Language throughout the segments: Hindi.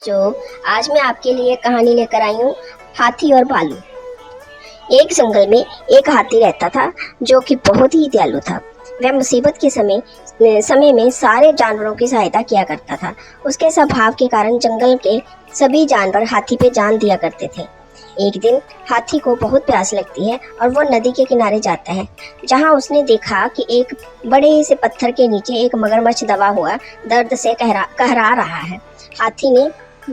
जो आज मैं आपके लिए कहानी लेकर आई हूँ, हाथी और भालू। एक जंगल में एक हाथी रहता था जो कि बहुत ही दयालु था। वह मुसीबत के समय में सारे जानवरों की सहायता किया करता था। उसके स्वभाव के कारण जंगल के सभी जानवर हाथी पे जान दिया करते थे। एक दिन हाथी को बहुत प्यास लगती है और वो नदी के किनारे जाता है, जहाँ उसने देखा कि एक बड़े से पत्थर के नीचे एक मगरमच्छ दबा हुआ दर्द से कहरा रहा है। हाथी ने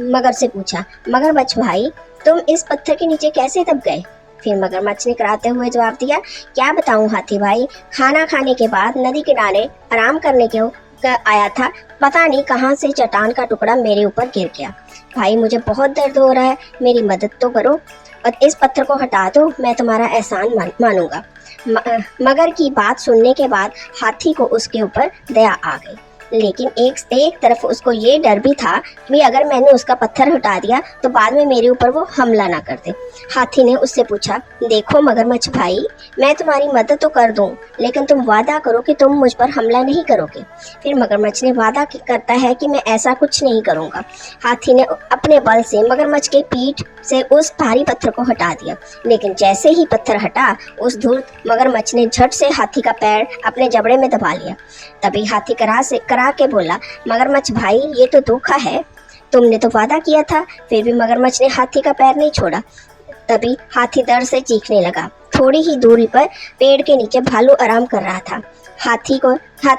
मगर से पूछा, मगरमच्छ भाई, तुम इस पत्थर के नीचे कैसे दब गए? फिर मगरमच्छ ने कराते हुए जवाब दिया, क्या बताऊं हाथी भाई, खाना खाने के बाद नदी किनारे आराम करने के आया था, पता नहीं कहां से चट्टान का टुकड़ा मेरे ऊपर गिर गया। भाई मुझे बहुत दर्द हो रहा है, मेरी मदद तो करो और इस पत्थर को हटा दो, मैं तुम्हारा एहसान मानूंगा। मगर की बात सुनने के बाद हाथी को उसके ऊपर दया आ गई, लेकिन एक तरफ उसको ये डर भी था कि अगर मैंने उसका पत्थर हटा दिया तो बाद में मेरे ऊपर वो हमला ना कर दे। हाथी ने उससे पूछा, देखो मगरमच्छ भाई, मैं तुम्हारी मदद तो कर दूं, लेकिन तुम वादा करो कि तुम मुझ पर हमला नहीं करोगे। फिर मगरमच्छ ने वादा करता है कि मैं ऐसा कुछ नहीं करूंगा। हाथी ने अपने बल से मगरमच्छ के पीठ से उस भारी पत्थर को हटा दिया, लेकिन जैसे ही पत्थर हटा, उस धूर्त मगरमच्छ ने झट से हाथी का पैर अपने जबड़े में दबा लिया। तभी हाथी करा के बोला, मगरमच्छ भाई, ये तो धोखा है, तुमने तो वादा किया था। फिर भी मगरमच्छ ने हाथी का पैर नहीं छोड़ा। तभी हाथी दर्द से चीखने लगा। थोड़ी ही दूरी पर पेड़ के नीचे भालू आराम कर रहा था। हाथी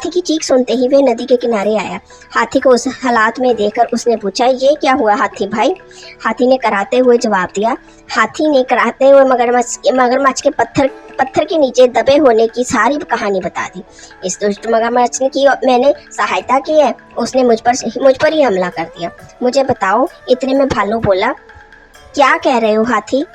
की चीख सुनते ही वह नदी के किनारे आया। हाथी को उस हालात में देखकर उसने पूछा, ये क्या हुआ हाथी भाई? हाथी ने कराते हुए जवाब दिया। हाथी ने कराते हुए मगरमच्छ के पत्थर के नीचे दबे होने की सारी कहानी बता दी। इस दुष्ट मगरमच्छ ने की मैंने सहायता की है, उसने मुझ पर ही हमला कर दिया। मुझे बताओ। इतने में भालू बोला, क्या कह रहे हो हाथी?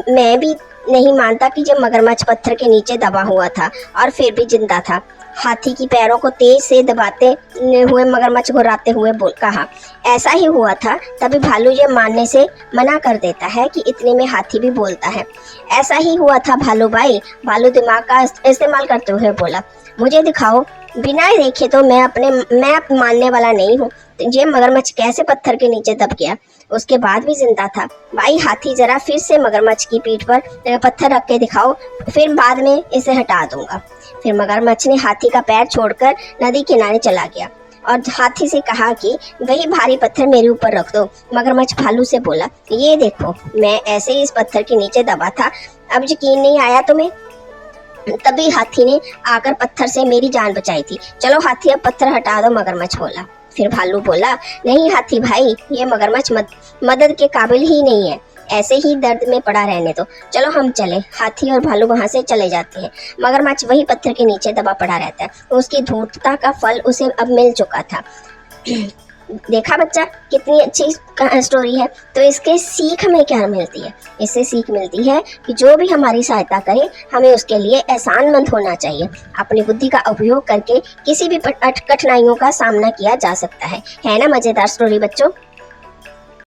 मैं भी नहीं मानता कि जब मगरमच्छ पत्थर के नीचे दबा हुआ था और फिर भी जिंदा था। हाथी की पैरों को तेज से दबाते हुए मगरमच्छ घुराते हुए कहा, ऐसा ही हुआ था। तभी भालू ये मानने से मना कर देता है कि इतने में हाथी भी बोलता है, ऐसा ही हुआ था भालू भाई। भालू दिमाग का इस्तेमाल करते हुए बोला, मुझे दिखाओ, बिना देखे तो मैं मानने वाला नहीं हूँ। ये मगरमच्छ कैसे पत्थर के नीचे दब गया, उसके बाद भी जिंदा था? भाई हाथी, जरा फिर से मगरमच्छ की पीठ पर पत्थर रख के दिखाओ, फिर बाद में इसे हटा दूंगा। फिर मगरमच्छ ने हाथी का पैर छोड़कर नदी किनारे चला गया और हाथी से कहा कि वही भारी पत्थर मेरे ऊपर रख दो। मगरमच्छ भालू से बोला, ये देखो, मैं ऐसे ही इस पत्थर के नीचे दबा था, अब यकीन नहीं आया तुम्हें? तभी हाथी ने आकर पत्थर से मेरी जान बचाई थी। चलो हाथी, अब पत्थर हटा दो, मगरमच्छ बोला। फिर भालू बोला, नहीं हाथी भाई, ये मगरमच्छ मदद के काबिल ही नहीं है, ऐसे ही दर्द में पड़ा रहने दो। चलो हम चले। हाथी और भालू वहां से चले जाते हैं। मगरमच्छ वही पत्थर के नीचे दबा पड़ा रहता है। उसकी धूर्तता का फल उसे अब मिल चुका था। देखा बच्चा, कितनी अच्छी स्टोरी है। तो इसके सीख हमें क्या मिलती है? इससे सीख मिलती है कि जो भी हमारी सहायता करे, हमें उसके लिए एहसानमंद होना चाहिए। अपनी बुद्धि का उपयोग करके किसी भी कठिनाइयों का सामना किया जा सकता है ना? मजेदार स्टोरी बच्चों।